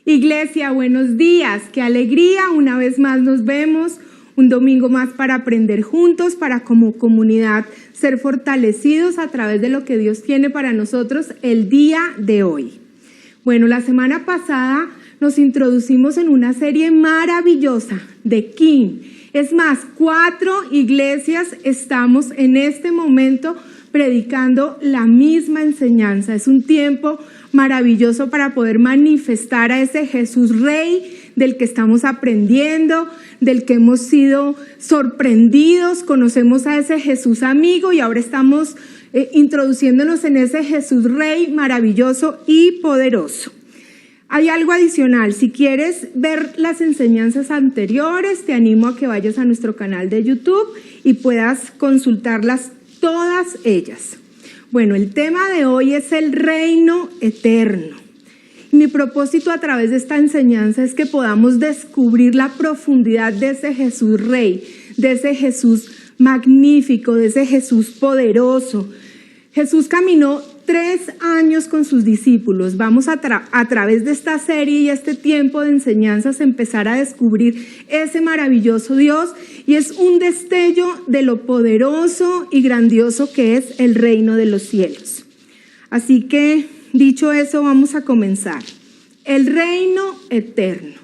Iglesia, buenos días, qué alegría, una vez más nos vemos, un domingo más para aprender juntos, para como comunidad ser fortalecidos a través de lo que Dios tiene para nosotros el día de hoy. Bueno, la semana pasada nos introducimos en una serie maravillosa de King. Es más, 4 iglesias estamos en este momento predicando la misma enseñanza. Es un tiempo maravilloso para poder manifestar a ese Jesús Rey del que estamos aprendiendo, del que hemos sido sorprendidos. Conocemos a ese Jesús amigo y ahora estamos introduciéndonos en ese Jesús Rey maravilloso y poderoso. Hay algo adicional, si quieres ver las enseñanzas anteriores, te animo a que vayas a nuestro canal de YouTube y puedas consultarlas todas ellas. Bueno, el tema de hoy es el reino eterno. Mi propósito a través de esta enseñanza es que podamos descubrir la profundidad de ese Jesús Rey, de ese Jesús magnífico, de ese Jesús poderoso. Jesús caminó 3 años con sus discípulos. Vamos a través de esta serie y este tiempo de enseñanzas empezar a descubrir ese maravilloso Dios, y es un destello de lo poderoso y grandioso que es el reino de los cielos. Así que, dicho eso, vamos a comenzar. El reino eterno.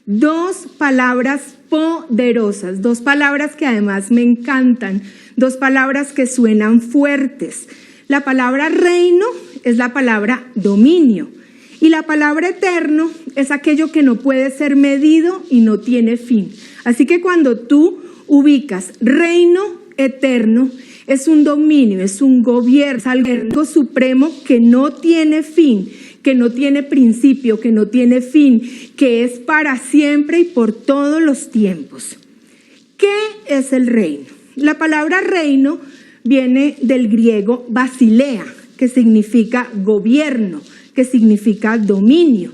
2 palabras poderosas, 2 palabras que además me encantan, 2 palabras que suenan fuertes. La palabra reino es la palabra dominio y la palabra eterno es aquello que no puede ser medido y no tiene fin. Así que cuando tú ubicas reino eterno, es un dominio, es un gobierno, es algo supremo que no tiene fin, que no tiene principio, que no tiene fin, que es para siempre y por todos los tiempos. ¿Qué es el reino? La palabra reino viene del griego basilea, que significa gobierno, que significa dominio.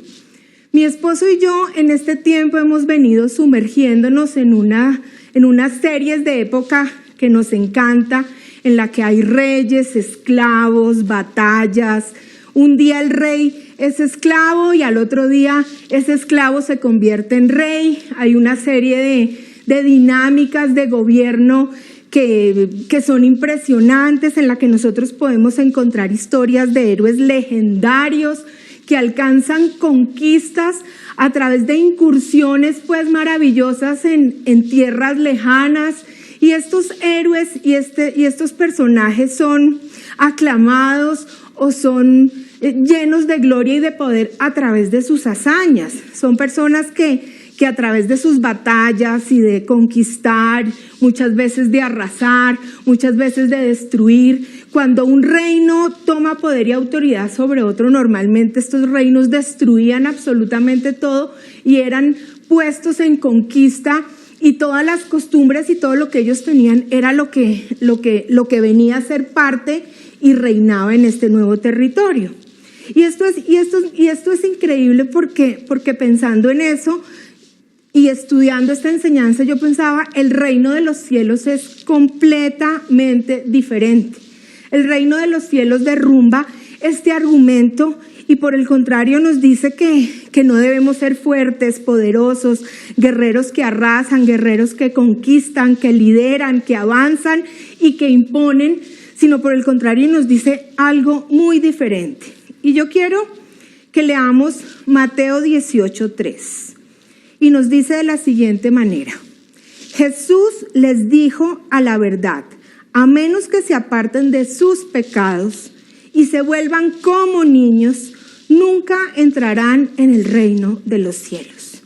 Mi esposo y yo en este tiempo hemos venido sumergiéndonos en unas series de época que nos encanta, en la que hay reyes, esclavos, batallas. Un día el rey es esclavo y al otro día ese esclavo se convierte en rey. Hay una serie de dinámicas de gobierno que son impresionantes, en la que nosotros podemos encontrar historias de héroes legendarios que alcanzan conquistas a través de incursiones pues maravillosas en tierras lejanas, y estos héroes y estos personajes son aclamados o son llenos de gloria y de poder a través de sus hazañas. Son personas que a través de sus batallas y de conquistar, muchas veces de arrasar, muchas veces de destruir, cuando un reino toma poder y autoridad sobre otro, normalmente estos reinos destruían absolutamente todo y eran puestos en conquista, y todas las costumbres y todo lo que ellos tenían era lo que venía a ser parte y reinaba en este nuevo territorio. Y esto es increíble porque pensando en eso y estudiando esta enseñanza, yo pensaba, el reino de los cielos es completamente diferente. El reino de los cielos derrumba este argumento y por el contrario nos dice que no debemos ser fuertes, poderosos, guerreros que arrasan, guerreros que conquistan, que lideran, que avanzan y que imponen, sino por el contrario nos dice algo muy diferente. Y yo quiero que leamos Mateo 18:3. Y nos dice de la siguiente manera: Jesús les dijo a la verdad, a menos que se aparten de sus pecados y se vuelvan como niños, nunca entrarán en el reino de los cielos.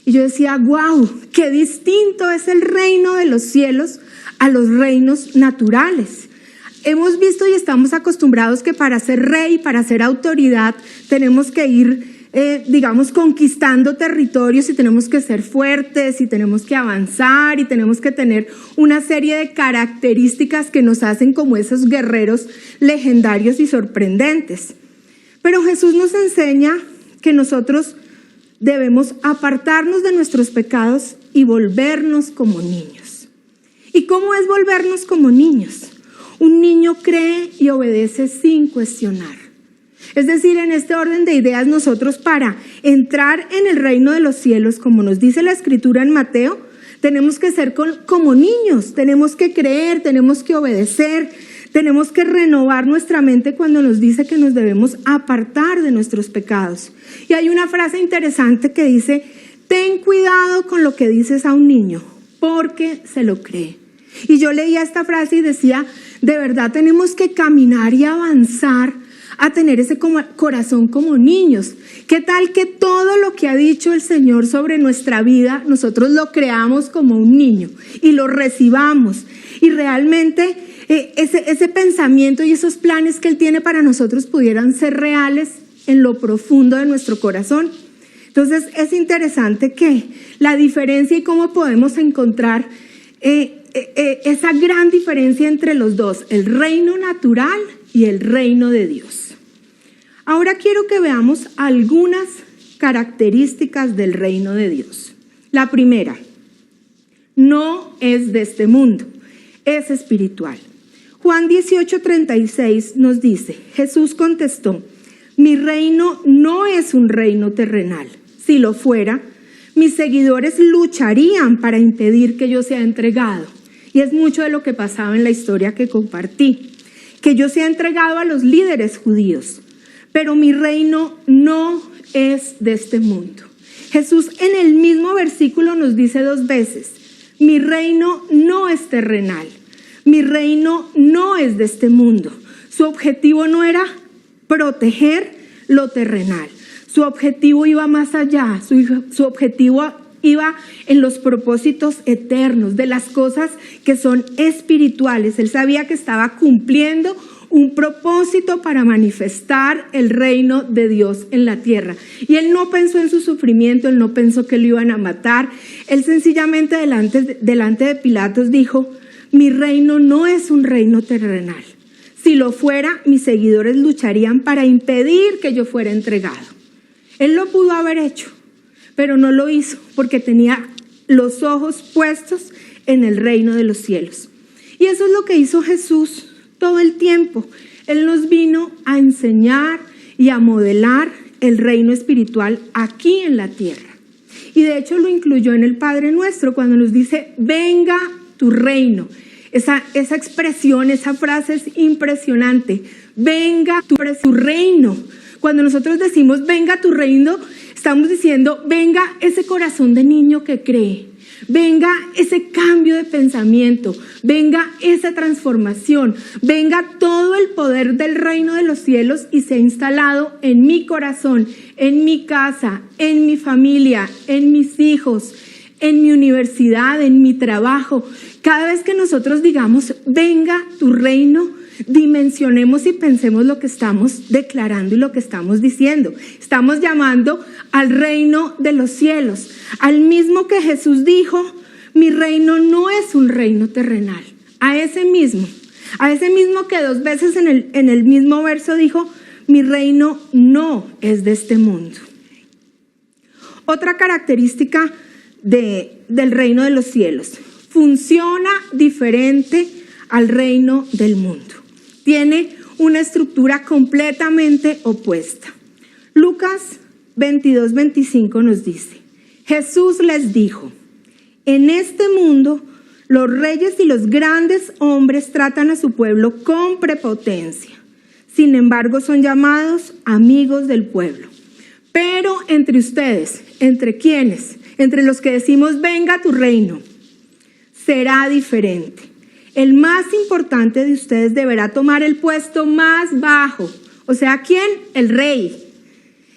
Y yo decía, wow, qué distinto es el reino de los cielos a los reinos naturales. Hemos visto y estamos acostumbrados que para ser rey, para ser autoridad, tenemos que ir conquistando territorios, y tenemos que ser fuertes y tenemos que avanzar y tenemos que tener una serie de características que nos hacen como esos guerreros legendarios y sorprendentes. Pero Jesús nos enseña que nosotros debemos apartarnos de nuestros pecados y volvernos como niños. ¿Y cómo es volvernos como niños? Un niño cree y obedece sin cuestionar. Es decir, en este orden de ideas nosotros para entrar en el reino de los cielos, como nos dice la Escritura en Mateo, tenemos que ser como niños, tenemos que creer, tenemos que obedecer, tenemos que renovar nuestra mente cuando nos dice que nos debemos apartar de nuestros pecados. Y hay una frase interesante que dice, ten cuidado con lo que dices a un niño, porque se lo cree. Y yo leía esta frase y decía, de verdad tenemos que caminar y avanzar a tener ese corazón como niños. ¿Qué tal que todo lo que ha dicho el Señor sobre nuestra vida, nosotros lo creamos como un niño y lo recibamos? Y realmente ese pensamiento y esos planes que Él tiene para nosotros pudieran ser reales en lo profundo de nuestro corazón. Entonces es interesante que la diferencia y cómo podemos encontrar esa gran diferencia entre los dos, el reino natural y el reino de Dios. Ahora quiero que veamos algunas características del reino de Dios. La primera, no es de este mundo, es espiritual. Juan 18:36 nos dice, Jesús contestó, mi reino no es un reino terrenal. Si lo fuera, mis seguidores lucharían para impedir que yo sea entregado. Y es mucho de lo que pasaba en la historia que compartí, que yo sea entregado a los líderes judíos. Pero mi reino no es de este mundo. Jesús en el mismo versículo nos dice 2 veces, mi reino no es terrenal, mi reino no es de este mundo. Su objetivo no era proteger lo terrenal, su objetivo iba más allá, su objetivo iba en los propósitos eternos, de las cosas que son espirituales. Él sabía que estaba cumpliendo un propósito para manifestar el reino de Dios en la tierra. Y Él no pensó en su sufrimiento, Él no pensó que lo iban a matar. Él sencillamente delante de Pilatos dijo, mi reino no es un reino terrenal. Si lo fuera, mis seguidores lucharían para impedir que yo fuera entregado. Él lo pudo haber hecho, pero no lo hizo porque tenía los ojos puestos en el reino de los cielos. Y eso es lo que hizo Jesús todo el tiempo. Él nos vino a enseñar y a modelar el reino espiritual aquí en la tierra. Y de hecho lo incluyó en el Padre Nuestro cuando nos dice, venga tu reino. Esa expresión, esa frase es impresionante. Venga tu reino. Cuando nosotros decimos venga tu reino, estamos diciendo venga ese corazón de niño que cree. Venga ese cambio de pensamiento, venga esa transformación, venga todo el poder del reino de los cielos y sea instalado en mi corazón, en mi casa, en mi familia, en mis hijos, en mi universidad, en mi trabajo. Cada vez que nosotros digamos, venga tu reino, dimensionemos y pensemos lo que estamos declarando y lo que estamos diciendo. Estamos llamando al reino de los cielos, al mismo que Jesús dijo, mi reino no es un reino terrenal. A ese mismo que 2 veces en el mismo verso dijo, mi reino no es de este mundo. Otra característica del reino de los cielos, funciona diferente al reino del mundo. Tiene una estructura completamente opuesta. Lucas 22:25 nos dice, Jesús les dijo, en este mundo los reyes y los grandes hombres tratan a su pueblo con prepotencia. Sin embargo, son llamados amigos del pueblo. Pero entre ustedes, ¿entre quiénes? Entre los que decimos, venga tu reino, será diferente. El más importante de ustedes deberá tomar el puesto más bajo. O sea, ¿quién? El rey.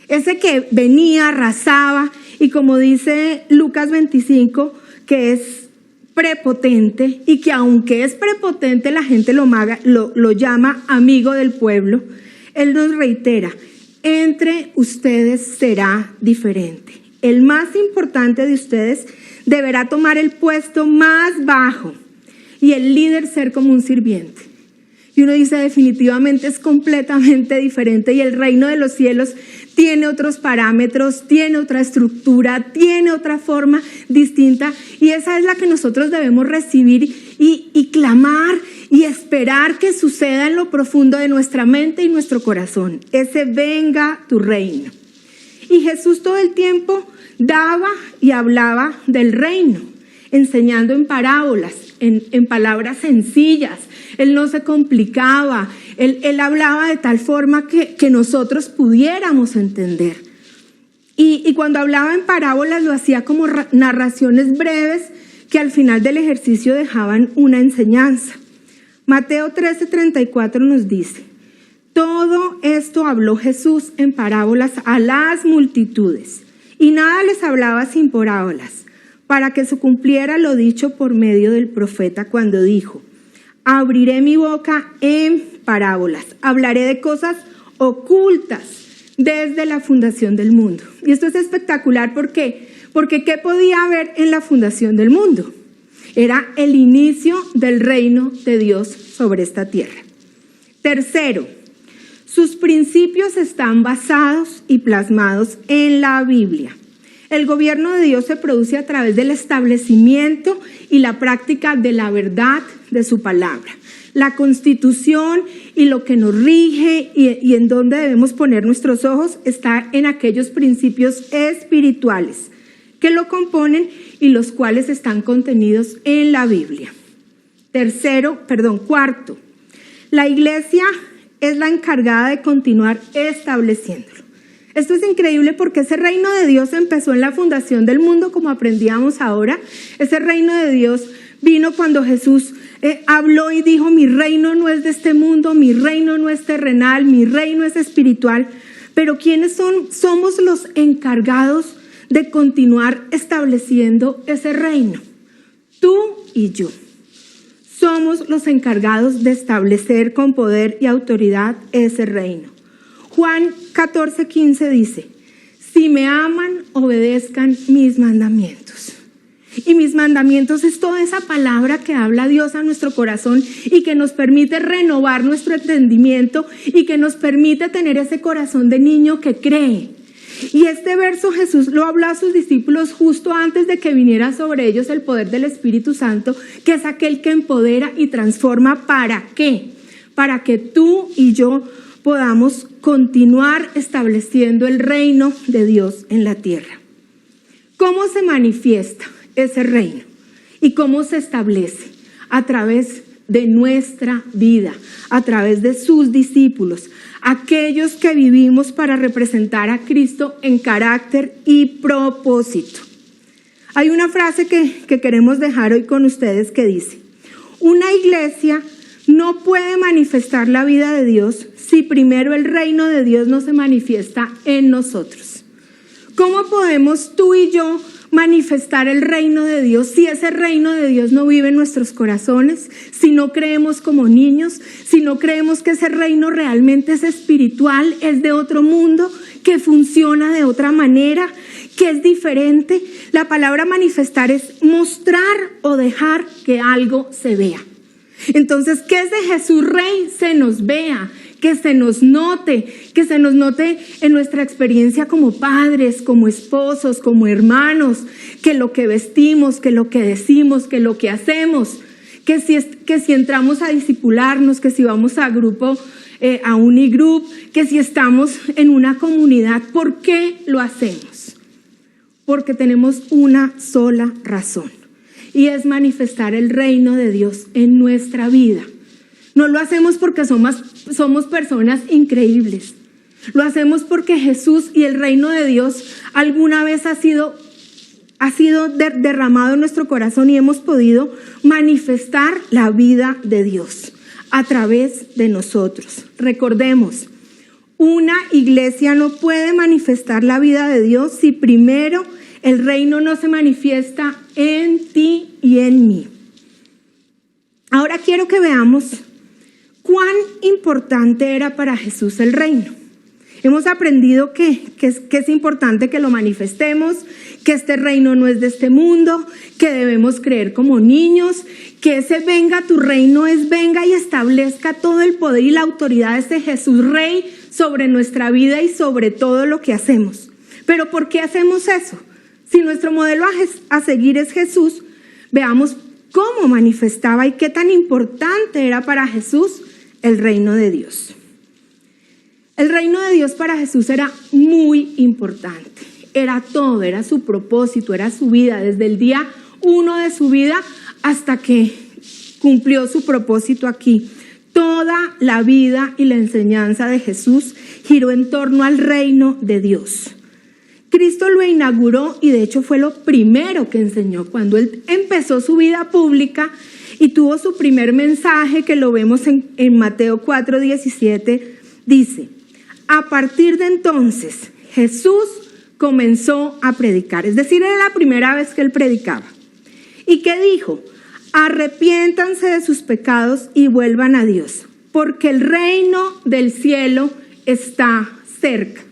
Ese que venía, arrasaba y como dice Lucas 25, que es prepotente y que aunque es prepotente la gente lo llama amigo del pueblo. Él nos reitera, entre ustedes será diferente. El más importante de ustedes deberá tomar el puesto más bajo y el líder ser como un sirviente. Y uno dice, definitivamente es completamente diferente y el reino de los cielos tiene otros parámetros, tiene otra estructura, tiene otra forma distinta y esa es la que nosotros debemos recibir y clamar y esperar que suceda en lo profundo de nuestra mente y nuestro corazón. Ese venga tu reino. Y Jesús todo el tiempo daba y hablaba del reino, enseñando en parábolas, en palabras sencillas. Él no se complicaba, él hablaba de tal forma que nosotros pudiéramos entender. Y cuando hablaba en parábolas lo hacía como narraciones breves que al final del ejercicio dejaban una enseñanza. Mateo 13:34 nos dice: todo esto habló Jesús en parábolas a las multitudes, y nada les hablaba sin parábolas, para que se cumpliera lo dicho por medio del profeta cuando dijo: abriré mi boca en parábolas, hablaré de cosas ocultas desde la fundación del mundo. Y esto es espectacular, ¿por qué? Porque ¿qué podía haber en la fundación del mundo? Era el inicio del reino de Dios sobre esta tierra. Tercero, sus principios están basados y plasmados en la Biblia. El gobierno de Dios se produce a través del establecimiento y la práctica de la verdad de su palabra. La Constitución y lo que nos rige y en donde debemos poner nuestros ojos está en aquellos principios espirituales que lo componen y los cuales están contenidos en la Biblia. Cuarto, la iglesia es la encargada de continuar estableciéndolo. Esto es increíble porque ese reino de Dios empezó en la fundación del mundo, como aprendíamos ahora. Ese reino de Dios vino cuando Jesús habló y dijo: mi reino no es de este mundo, mi reino no es terrenal, mi reino es espiritual. Pero ¿quiénes somos los encargados de continuar estableciendo ese reino? Tú y yo. Somos los encargados de establecer con poder y autoridad ese reino. Juan 14:15 dice: si me aman, obedezcan mis mandamientos. Y mis mandamientos es toda esa palabra que habla Dios a nuestro corazón y que nos permite renovar nuestro entendimiento y que nos permite tener ese corazón de niño que cree. Y este verso Jesús lo habló a sus discípulos justo antes de que viniera sobre ellos el poder del Espíritu Santo, que es aquel que empodera y transforma. ¿Para qué? Para que tú y yo podamos continuar estableciendo el reino de Dios en la tierra. ¿Cómo se manifiesta ese reino? ¿Y cómo se establece? A través de nuestra vida, a través de sus discípulos, aquellos que vivimos para representar a Cristo en carácter y propósito. Hay una frase que queremos dejar hoy con ustedes que dice: una iglesia no puede manifestar la vida de Dios si primero el reino de Dios no se manifiesta en nosotros. ¿Cómo podemos tú y yo manifestar el reino de Dios si ese reino de Dios no vive en nuestros corazones? Si no creemos como niños, si no creemos que ese reino realmente es espiritual, es de otro mundo, que funciona de otra manera, que es diferente. La palabra manifestar es mostrar o dejar que algo se vea. Entonces, que ese Jesús Rey se nos vea, que se nos note en nuestra experiencia como padres, como esposos, como hermanos, que lo que vestimos, que lo que decimos, que lo que hacemos, que si entramos a discipularnos, que si vamos a grupo, a Unigroup, que si estamos en una comunidad. ¿Por qué lo hacemos? Porque tenemos una sola razón, y es manifestar el reino de Dios en nuestra vida. No lo hacemos porque somos personas increíbles. Lo hacemos porque Jesús y el reino de Dios alguna vez ha sido derramado en nuestro corazón y hemos podido manifestar la vida de Dios a través de nosotros. Recordemos, una iglesia no puede manifestar la vida de Dios si primero el reino no se manifiesta en ti y en mí. Ahora quiero que veamos cuán importante era para Jesús el reino. Hemos aprendido que es importante que lo manifestemos, que este reino no es de este mundo, que debemos creer como niños, que ese venga tu reino es venga y establezca todo el poder y la autoridad de ese Jesús Rey sobre nuestra vida y sobre todo lo que hacemos. Pero ¿por qué hacemos eso? Si nuestro modelo a seguir es Jesús, veamos cómo manifestaba y qué tan importante era para Jesús el reino de Dios. El reino de Dios para Jesús era muy importante, era todo, era su propósito, era su vida, desde el día 1 de su vida hasta que cumplió su propósito aquí. Toda la vida y la enseñanza de Jesús giró en torno al reino de Dios. Cristo lo inauguró y de hecho fue lo primero que enseñó cuando él empezó su vida pública y tuvo su primer mensaje, que lo vemos en Mateo 4:17, dice: a partir de entonces Jesús comenzó a predicar, es decir, era la primera vez que él predicaba. ¿Y qué dijo? Arrepiéntanse de sus pecados y vuelvan a Dios, porque el reino del cielo está cerca.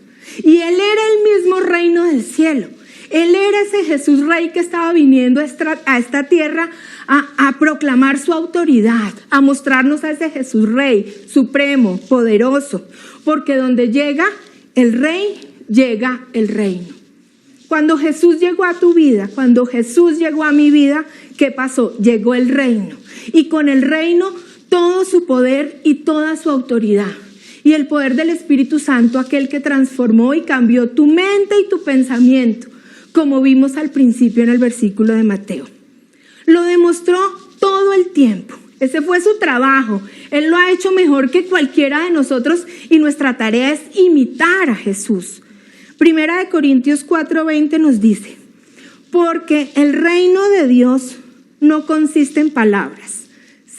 Y él era el mismo reino del cielo. Él era ese Jesús Rey que estaba viniendo a esta tierra a proclamar su autoridad, a mostrarnos a ese Jesús Rey, supremo, poderoso, porque donde llega el Rey, llega el reino. Cuando Jesús llegó a tu vida, cuando Jesús llegó a mi vida, ¿qué pasó? Llegó el reino. Y con el reino, todo su poder y toda su autoridad. Y el poder del Espíritu Santo, aquel que transformó y cambió tu mente y tu pensamiento, como vimos al principio en el versículo de Mateo. Lo demostró todo el tiempo. Ese fue su trabajo. Él lo ha hecho mejor que cualquiera de nosotros y nuestra tarea es imitar a Jesús. Primera de Corintios 4:20 nos dice: porque el reino de Dios no consiste en palabras,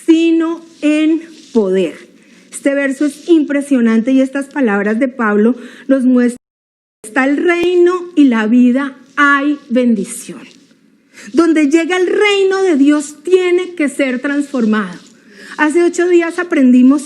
sino en poder. Este verso es impresionante y estas palabras de Pablo nos muestran que está el reino y la vida, hay bendición. Donde llega el reino de Dios tiene que ser transformado. Hace 8 días aprendimos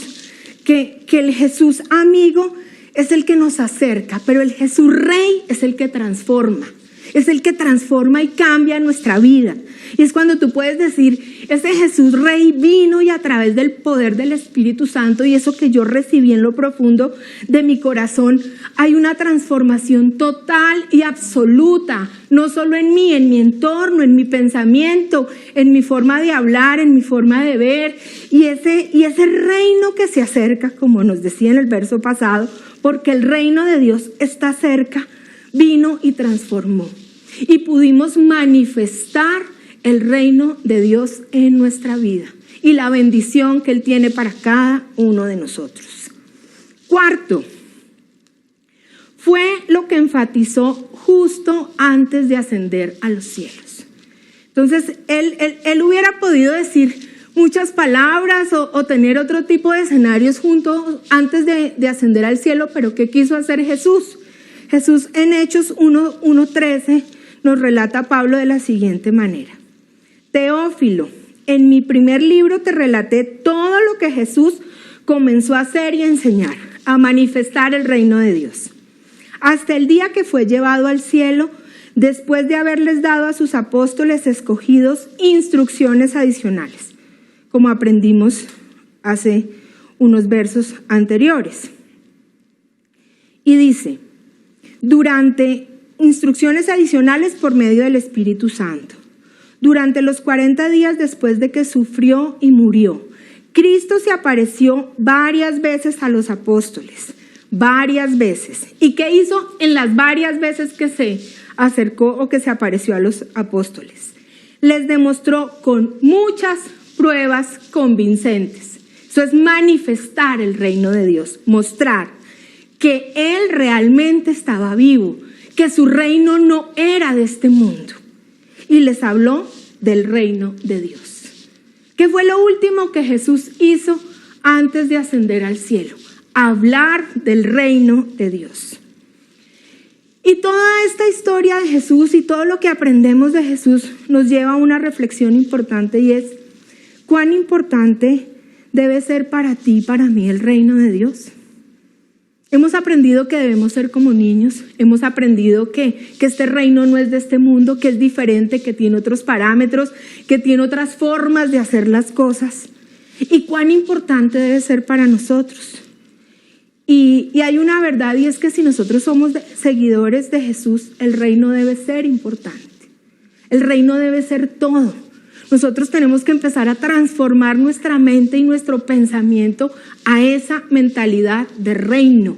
que el Jesús amigo es el que nos acerca, pero el Jesús Rey es el que transforma. Es el que transforma y cambia nuestra vida. Y es cuando tú puedes decir, ese Jesús Rey vino y a través del poder del Espíritu Santo y eso que yo recibí en lo profundo de mi corazón, hay una transformación total y absoluta, no solo en mí, en mi entorno, en mi pensamiento, en mi forma de hablar, en mi forma de ver. Y ese reino que se acerca, como nos decía en el verso pasado, porque el reino de Dios está cerca, vino y transformó. Y pudimos manifestar el reino de Dios en nuestra vida y la bendición que Él tiene para cada uno de nosotros. Cuarto, fue lo que enfatizó justo antes de ascender a los cielos. Entonces, él hubiera podido decir muchas palabras o tener otro tipo de escenarios junto antes de ascender al cielo, pero ¿qué quiso hacer Jesús? Jesús en Hechos 1:13 nos relata a Pablo de la siguiente manera: Teófilo, en mi primer libro te relaté todo lo que Jesús comenzó a hacer y a enseñar, a manifestar el reino de Dios, hasta el día que fue llevado al cielo, después de haberles dado a sus apóstoles escogidos instrucciones adicionales, como aprendimos hace unos versos anteriores. Y dice, durante instrucciones adicionales por medio del Espíritu Santo. Durante los 40 días después de que sufrió y murió, Cristo se apareció varias veces a los apóstoles, varias veces. ¿Y qué hizo en las varias veces que se acercó o que se apareció a los apóstoles? Les demostró con muchas pruebas convincentes. Eso es manifestar el reino de Dios, mostrar que Él realmente estaba vivo, que su reino no era de este mundo. Y les habló del reino de Dios. ¿Qué fue lo último que Jesús hizo antes de ascender al cielo? Hablar del reino de Dios. Y toda esta historia de Jesús y todo lo que aprendemos de Jesús nos lleva a una reflexión importante, y es cuán importante debe ser para ti y para mí el reino de Dios. Hemos aprendido que debemos ser como niños, hemos aprendido que este reino no es de este mundo, que es diferente, que tiene otros parámetros, que tiene otras formas de hacer las cosas. Y cuán importante debe ser para nosotros. Y hay una verdad, y es que si nosotros somos seguidores de Jesús, el reino debe ser importante. El reino debe ser todo. Nosotros tenemos que empezar a transformar nuestra mente y nuestro pensamiento a esa mentalidad de reino,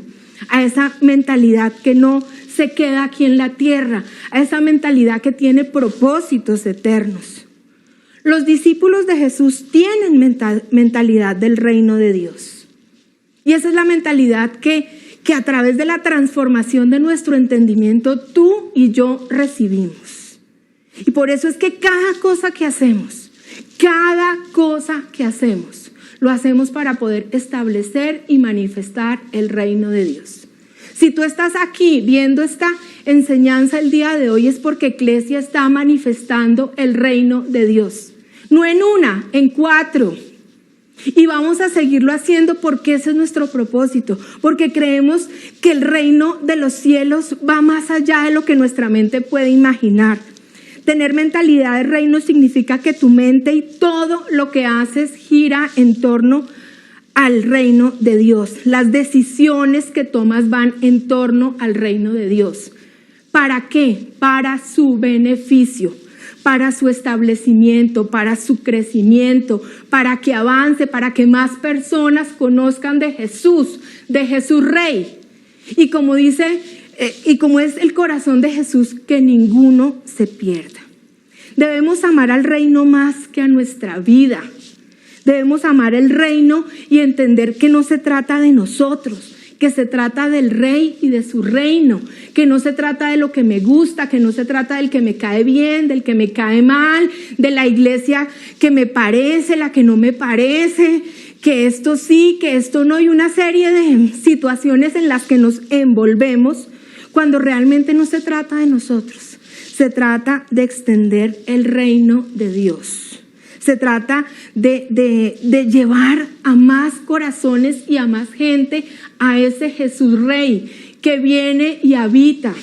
a esa mentalidad que no se queda aquí en la tierra, a esa mentalidad que tiene propósitos eternos. Los discípulos de Jesús tienen mentalidad del reino de Dios. Y esa es la mentalidad que a través de la transformación de nuestro entendimiento tú y yo recibimos. Y por eso es que cada cosa que hacemos, lo hacemos para poder establecer y manifestar el reino de Dios. Si tú estás aquí viendo esta enseñanza el día de hoy, es porque Eclesia está manifestando el reino de Dios. No en una, en 4. Y vamos a seguirlo haciendo porque ese es nuestro propósito, porque creemos que el reino de los cielos va más allá de lo que nuestra mente puede imaginar. Tener mentalidad de reino significa que tu mente y todo lo que haces gira en torno al reino de Dios. Las decisiones que tomas van en torno al reino de Dios. ¿Para qué? Para su beneficio, para su establecimiento, para su crecimiento, para que avance, para que más personas conozcan de Jesús Rey. Y como dice, y como es el corazón de Jesús, que ninguno se pierda. Debemos amar al reino más que a nuestra vida. Debemos amar el reino y entender que no se trata de nosotros, que se trata del Rey y de su reino, que no se trata de lo que me gusta, que no se trata del que me cae bien, del que me cae mal, de la iglesia que me parece, la que no me parece, que esto sí, que esto no, y una serie de situaciones en las que nos envolvemos cuando realmente no se trata de nosotros. Se trata de extender el reino de Dios. Se trata de llevar a más corazones y a más gente a ese Jesús Rey que viene y habita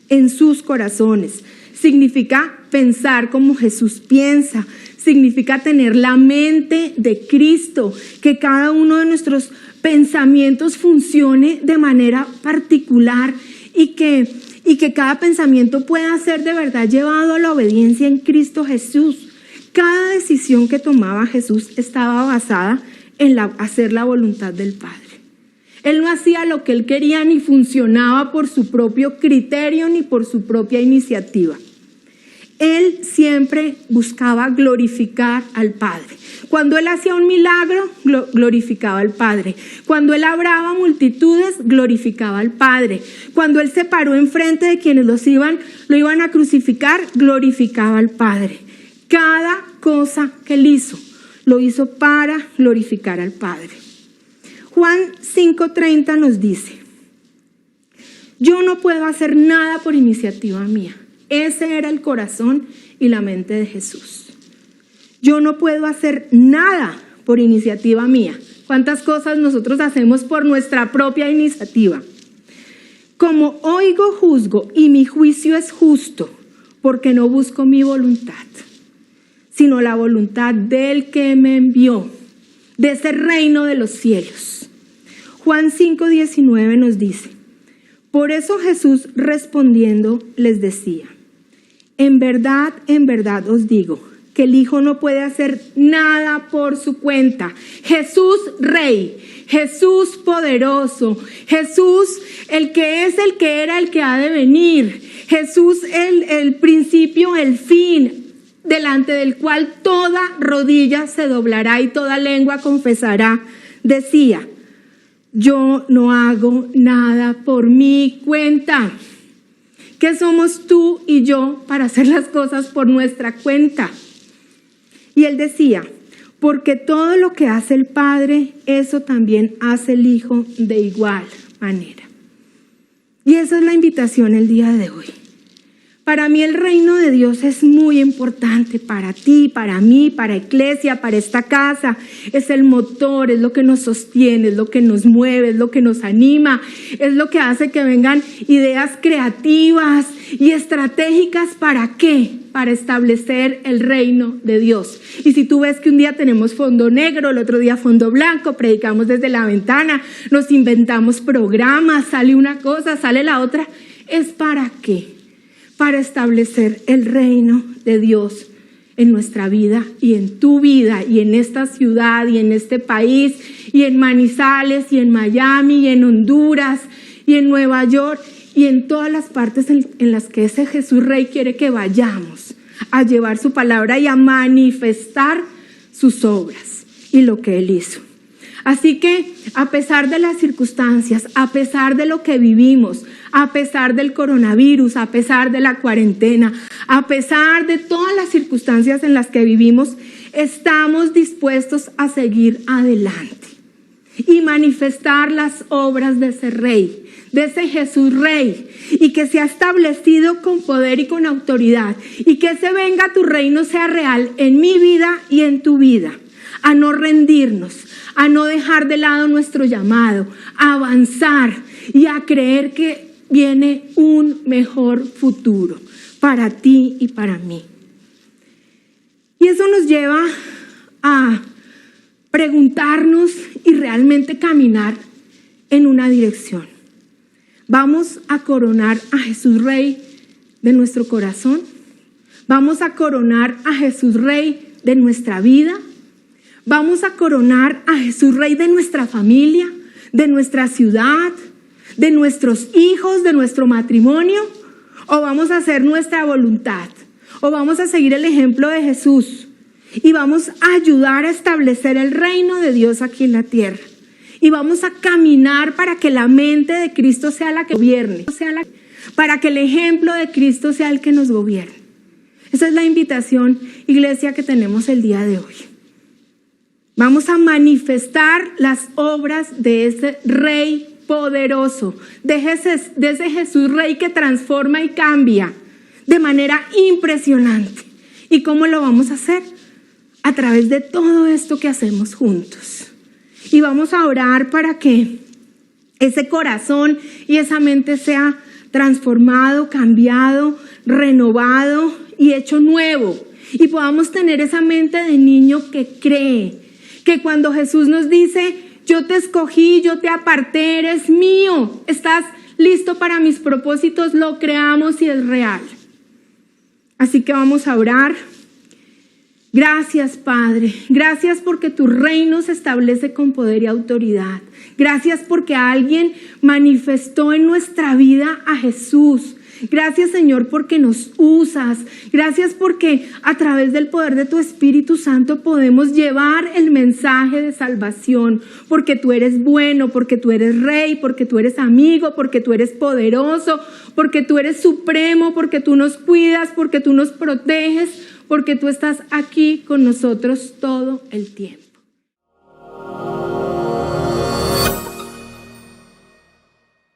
en sus corazones. Significa pensar como Jesús piensa. Significa tener la mente de Cristo, que cada uno de nuestros pensamientos funcione de manera particular y que cada pensamiento pueda ser de verdad llevado a la obediencia en Cristo Jesús. Cada decisión que tomaba Jesús estaba basada en hacer la voluntad del Padre. Él no hacía lo que él quería ni funcionaba por su propio criterio ni por su propia iniciativa. Él siempre buscaba glorificar al Padre. Cuando él hacía un milagro, glorificaba al Padre. Cuando él hablaba a multitudes, glorificaba al Padre. Cuando él se paró enfrente de quienes lo iban a crucificar, glorificaba al Padre. Cada cosa que él hizo, lo hizo para glorificar al Padre. Juan 5:30 nos dice: yo no puedo hacer nada por iniciativa mía. Ese era el corazón y la mente de Jesús. Yo no puedo hacer nada por iniciativa mía. ¿Cuántas cosas nosotros hacemos por nuestra propia iniciativa? Como oigo, juzgo, y mi juicio es justo, porque no busco mi voluntad, sino la voluntad del que me envió, de ese reino de los cielos. Juan 5:19 nos dice: por eso Jesús respondiendo les decía: en verdad os digo, que el Hijo no puede hacer nada por su cuenta. Jesús Rey, Jesús poderoso, Jesús el que es, el que era, el que ha de venir, Jesús el principio, el fin, delante del cual toda rodilla se doblará y toda lengua confesará, decía: yo no hago nada por mi cuenta. ¿Qué somos tú y yo para hacer las cosas por nuestra cuenta? Y él decía: porque todo lo que hace el Padre, eso también hace el Hijo de igual manera. Y esa es la invitación el día de hoy. Para mí el reino de Dios es muy importante, para ti, para mí, para Eclesia, para esta casa. Es el motor, es lo que nos sostiene, es lo que nos mueve, es lo que nos anima, es lo que hace que vengan ideas creativas y estratégicas. ¿Para qué? Para establecer el reino de Dios. Y si tú ves que un día tenemos fondo negro, el otro día fondo blanco, predicamos desde la ventana, nos inventamos programas, sale una cosa, sale la otra, ¿es para qué? Para establecer el reino de Dios en nuestra vida y en tu vida y en esta ciudad y en este país y en Manizales y en Miami y en Honduras y en Nueva York y en todas las partes en las que ese Jesús Rey quiere que vayamos a llevar su palabra y a manifestar sus obras y lo que Él hizo. Así que a pesar de las circunstancias, a pesar de lo que vivimos, a pesar del coronavirus, a pesar de la cuarentena, a pesar de todas las circunstancias en las que vivimos, estamos dispuestos a seguir adelante y manifestar las obras de ese Rey, de ese Jesús Rey, y que sea establecido con poder y con autoridad, y que ese venga tu reino sea real en mi vida y en tu vida, a no rendirnos, a no dejar de lado nuestro llamado, a avanzar y a creer que viene un mejor futuro para ti y para mí. Y eso nos lleva a preguntarnos y realmente caminar en una dirección. ¿Vamos a coronar a Jesús Rey de nuestro corazón? ¿Vamos a coronar a Jesús Rey de nuestra vida? ¿Vamos a coronar a Jesús Rey de nuestra familia, de nuestra ciudad, de nuestros hijos, de nuestro matrimonio? ¿O vamos a hacer nuestra voluntad? ¿O vamos a seguir el ejemplo de Jesús? Y vamos a ayudar a establecer el reino de Dios aquí en la tierra. Y vamos a caminar para que la mente de Cristo sea la que gobierne, para que el ejemplo de Cristo sea el que nos gobierne. Esa es la invitación, iglesia, que tenemos el día de hoy. Vamos a manifestar las obras de ese Rey poderoso, de ese Jesús Rey que transforma y cambia de manera impresionante. ¿Y cómo lo vamos a hacer? A través de todo esto que hacemos juntos. Y vamos a orar para que ese corazón y esa mente sea transformado, cambiado, renovado y hecho nuevo. Y podamos tener esa mente de niño que cree, que cuando Jesús nos dice, yo te escogí, yo te aparté, eres mío, estás listo para mis propósitos, lo creamos y es real. Así que vamos a orar. Gracias, Padre. Gracias porque tu reino se establece con poder y autoridad. Gracias porque alguien manifestó en nuestra vida a Jesús. Gracias, Señor, porque nos usas. Gracias porque a través del poder de tu Espíritu Santo podemos llevar el mensaje de salvación. Porque tú eres bueno, porque tú eres Rey, porque tú eres amigo, porque tú eres poderoso, porque tú eres supremo, porque tú nos cuidas, porque tú nos proteges, porque tú estás aquí con nosotros todo el tiempo.